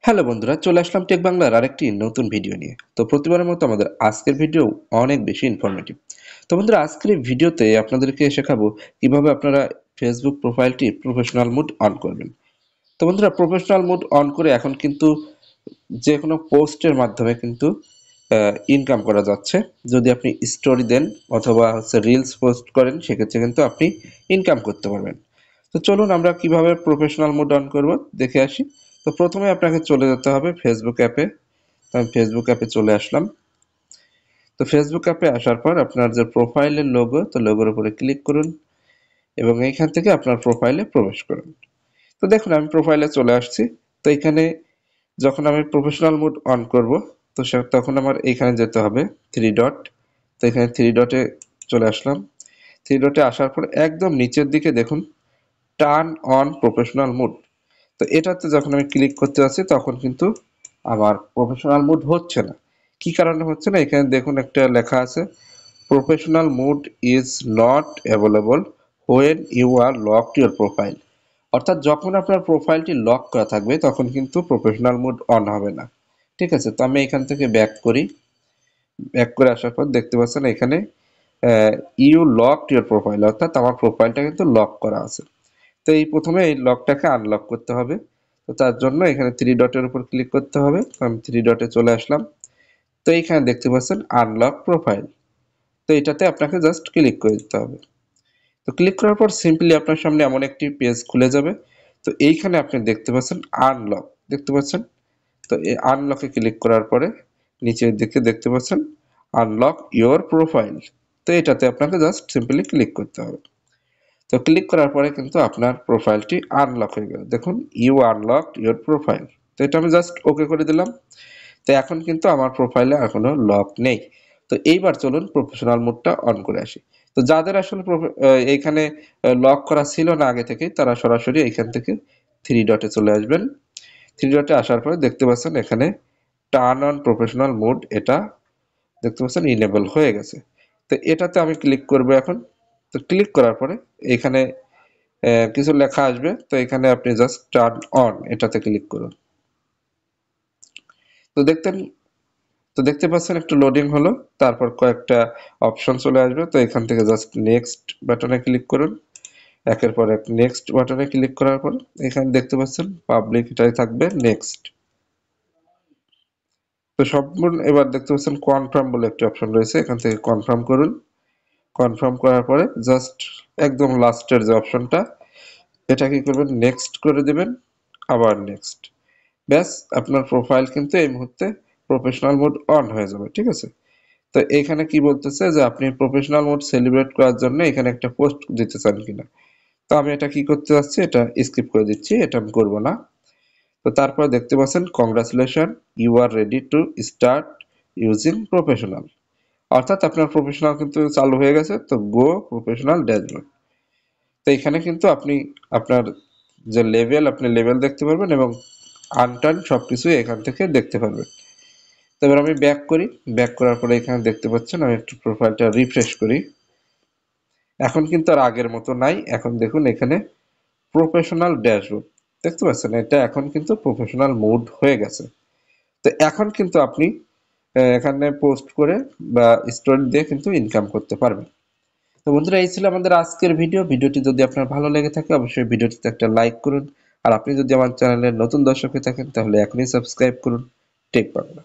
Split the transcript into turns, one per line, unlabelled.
Hello বন্ধুরা, চলে আসলাম take বাংলার আরেকটি নতুন ভিডিও নিয়ে। তো প্রতিবারের মতো আমাদের আজকের ভিডিও অনেক বেশি ইনফরমেটিভ। তো বন্ধুরা, আজকের এই ভিডিওতে আপনাদেরকে শেখাবো কিভাবে আপনারা ফেসবুক প্রোফাইলটি প্রফেশনাল মুড অন করবেন। তো বন্ধুরা, প্রফেশনাল মুড অন করে এখন কিন্তু যে কোনো পোস্টের মাধ্যমে কিন্তু ইনকাম করা যাচ্ছে। যদি আপনি স্টোরি দেন অথবা রিলস পোস্ট করেন, সেক্ষেত্রে কিন্তু আপনি ইনকাম করতে পারবেন। তো চলুন আমরা কিভাবে প্রফেশনাল মোড অন করব দেখে আসি। তো প্রথমে আপনাকে চলে যেতে হবে ফেসবুক অ্যাপে। তো আমি ফেসবুক অ্যাপে চলে আসলাম। তো ফেসবুক অ্যাপে আসার পর আপনার যে প্রোফাইলের লোগো, তো লোগোর উপরে ক্লিক করুন এবং এইখান থেকে আপনার প্রোফাইলে প্রবেশ করুন। তো দেখুন আমি প্রোফাইলে চলে আসছি। তো এখানে যখন আমি প্রফেশনাল মোড অন করব, তো তখন আমার এইখানে যেতে হবে থ্রি ডট। তো এখানে থ্রি ডটে চলে আসলাম। থ্রি ডটে আসার পর একদম নিচের দিকে দেখুন টার্ন অন প্রফেশনাল মোড। তো এটাতে যখন আমি ক্লিক করতে যাচ্ছি তখন কিন্তু আমার প্রফেশনাল মোড হচ্ছে না। কি কারণে হচ্ছে না, এখানে দেখুন একটা লেখা আছে, professional mode is not available when you are locked your profile. অর্থাৎ যখন আপনার প্রোফাইলটি লক করা থাকবে তখন কিন্তু প্রফেশনাল মোড অন হবে না। ঠিক আছে, তো আমি এখান থেকে ব্যাক করি। ব্যাক করে আসার পর দেখতে পাচ্ছেন এখানে ইউ লকড ইউর প্রোফাইল, অর্থাৎ আমার প্রোফাইলটা কিন্তু লক করা আছে। তো এই প্রথমে এই লকটাকে আনলক করতে হবে। তো তার জন্য এখানে থ্রি ডটের উপর ক্লিক করতে হবে। তো আমি থ্রি ডটে চলে আসলাম। তো এইখানে দেখতে পাচ্ছেন আনলক প্রোফাইল। তো এটাতে আপনাকে জাস্ট ক্লিক করে দিতে হবে। তো ক্লিক করার পর সিম্পলি আপনার সামনে এমন একটি পেজ খুলে যাবে। তো এইখানে আপনি দেখতে পাচ্ছেন আনলক, দেখতে পাচ্ছেন। তো এই আনলকে ক্লিক করার পরে নিচের দিকে দেখতে পাচ্ছেন আনলক ইওর প্রোফাইল। তো এটাতে আপনাকে জাস্ট সিম্পলি ক্লিক করতে হবে। তো ক্লিক করার পরে কিন্তু আপনার প্রোফাইলটি আনলক হয়ে গেল। দেখুন ইউ আনলক ইওর প্রোফাইল। তো এটা আমি জাস্ট ওকে করে দিলাম। তো এখন কিন্তু আমার প্রোফাইলে এখনো লক নেই। তো এইবার চলুন প্রফেশনাল মোডটা অন করে আসি। তো যাদের আসলে এইখানে লক করা ছিল না আগে থেকে, তারা সরাসরি এইখান থেকে থ্রি ডটে চলে আসবেন। থ্রি ডটে আসার পরে দেখতে পাচ্ছেন এখানে টার্ন অন প্রফেশনাল মোড, এটা দেখতে পাচ্ছেন ইনেবল হয়ে গেছে। তো এটাতে আমি ক্লিক করব এখন। তো ক্লিক করার পরে এখানে কিছু লেখা আসবে। তো এখানে আপনি জাস্ট টার্ন অন এটাতে ক্লিক করুন। তো দেখতে পাচ্ছেন একটু লোডিং হলো। তারপর কয়েকটা অপশন চলে আসবে। তো এখান থেকে জাস্ট নেক্সট বাটনে ক্লিক করুন। একের পর এক নেক্সট বাটনে ক্লিক করার পর এখানে দেখতে পাচ্ছেন পাবলিক এটাই থাকবে নেক্সট। তো সম্পূর্ণ এবার দেখতে পাচ্ছেন কনফার্ম বলে একটা অপশন রয়েছে, এখান থেকে কনফার্ম করুন। কনফার্ম করার পরে জাস্ট একদম লাস্টের যে অপশনটা, এটা কি করবেন, নেক্সট করে দেবেন, আবার নেক্সট। ব্যাস, আপনার প্রোফাইল কিন্তু এই মুহূর্তে প্রফেশনাল মোড অন হয়ে যাবে। ঠিক আছে, তো এখানে কি বলতেছে যে আপনি প্রফেশনাল মোড সেলিব্রেট করার জন্য এখানে একটা পোস্ট দিতে চান কিনা। তো আমি এটা কি করতে যাচ্ছি, এটা স্কিপ করে দিচ্ছি, এটা আমি করবো না। তো তারপরে দেখতে পাচ্ছেন congratulation, you are ready to start using professional. অর্থাৎ আপনার প্রফেশনাল কিন্তু চালু হয়ে গেছে। তো গো প্রফেশনাল ড্যাশবোর্ড। তো এখানে কিন্তু আপনি আপনার যে লেভেল, আপনি লেভেল দেখতে পারবেন এবং আনটার্ন সবকিছুই এখান থেকে দেখতে পারবেন। তো এবার আমি ব্যাক করি। ব্যাক করার পরে এখানে দেখতে পাচ্ছেন আমি একটু প্রোফাইলটা রিফ্রেশ করি। এখন কিন্তু আর আগের মতো নাই। এখন দেখুন এখানে প্রফেশনাল ড্যাশবোর্ড দেখতে পাচ্ছেন, এটা এখন কিন্তু প্রফেশনাল মোড হয়ে গেছে। তো এখন কিন্তু আপনি এখানে পোস্ট করে বা স্টোরি দিয়ে কিন্তু ইনকাম করতে পারবেন। তো বন্ধুরা, এই ছিল আমাদের আজকের ভিডিও। ভিডিওটি যদি আপনার ভালো লেগে থাকে অবশ্যই ভিডিওটিতে একটা লাইক করুন। আর আপনি যদি আমার চ্যানেলের নতুন দর্শক হয়ে থাকেন তাহলে এখনই সাবস্ক্রাইব করুন টেক বাংলা।